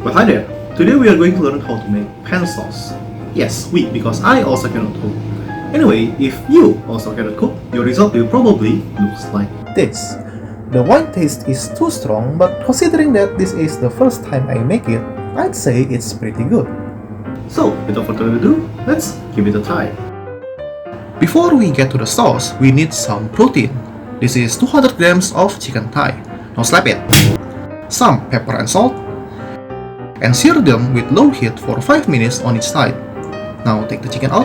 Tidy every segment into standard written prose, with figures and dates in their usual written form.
Well, hi there. Today we are going to learn how to make pan sauce. Yes, because I also cannot cook. Anyway, if you also cannot cook, your result will probably looks like this. The wine taste is too strong, but considering that this is the first time I make it, I'd say it's pretty good. So, without further ado, let's give it a try. Before we get to the sauce, we need some protein. This is 200 grams of chicken thigh. Now slap it. Some pepper and salt. And sear them with low heat for 5 minutes on each side. Now take the chicken out.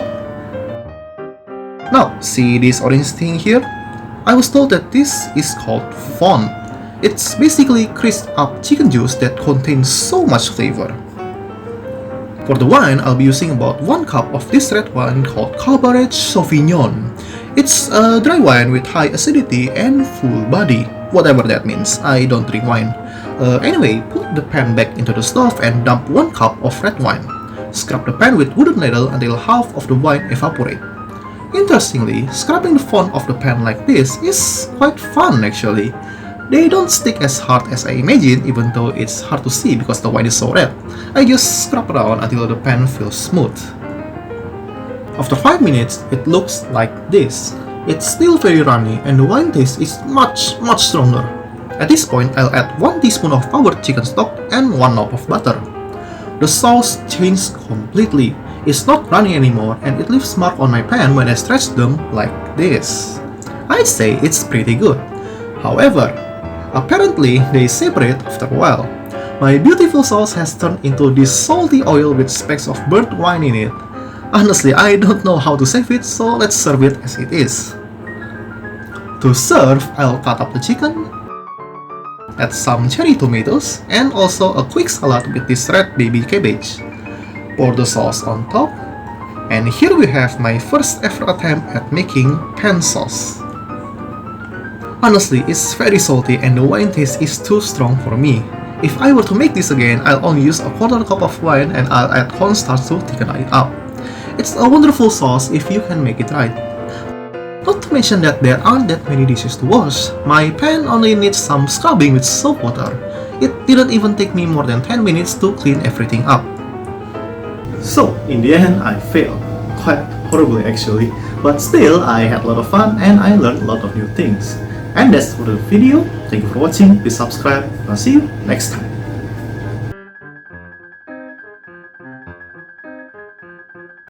Now, see this orange thing here? I was told that this is called fond. It's basically crisped up chicken juice that contains so much flavor. For the wine, I'll be using about 1 cup of this red wine called Cabernet Sauvignon. It's a dry wine with high acidity and full body, whatever that means. I don't drink wine. Anyway, put the pan back into the stove and dump 1 cup of red wine. Scrub the pan with wooden ladle until half of the wine evaporate. Interestingly, scrubbing the fond of the pan like this is quite fun actually. They don't stick as hard as I imagined, even though it's hard to see because the wine is so red. I just scrub around until the pan feels smooth. After 5 minutes, it looks like this. It's still very runny and the wine taste is much stronger. At this point, I'll add 1 teaspoon of powdered chicken stock and 1 knob of butter. The sauce changed completely. It's not runny anymore and it leaves mark on my pan when I stretch them like this. I'd say it's pretty good. However, apparently they separate after a while. My beautiful sauce has turned into this salty oil with specks of burnt wine in it. Honestly, I don't know how to save it, so let's serve it as it is. To serve, I'll cut up the chicken, add some cherry tomatoes, and also a quick salad with this red baby cabbage. Pour the sauce on top, and here we have my first ever attempt at making pan sauce. Honestly, it's very salty and the wine taste is too strong for me. If I were to make this again, I'll only use a quarter cup of wine and I'll add cornstarch to thicken it up. It's a wonderful sauce if you can make it right. Not to mention that there aren't that many dishes to wash. My pan only needs some scrubbing with soap water. It didn't even take me more than 10 minutes to clean everything up. So, in the end, I failed. Quite horribly actually. But still, I had a lot of fun and I learned a lot of new things. And that's for the video. Thank you for watching. Please subscribe and I'll see you next time.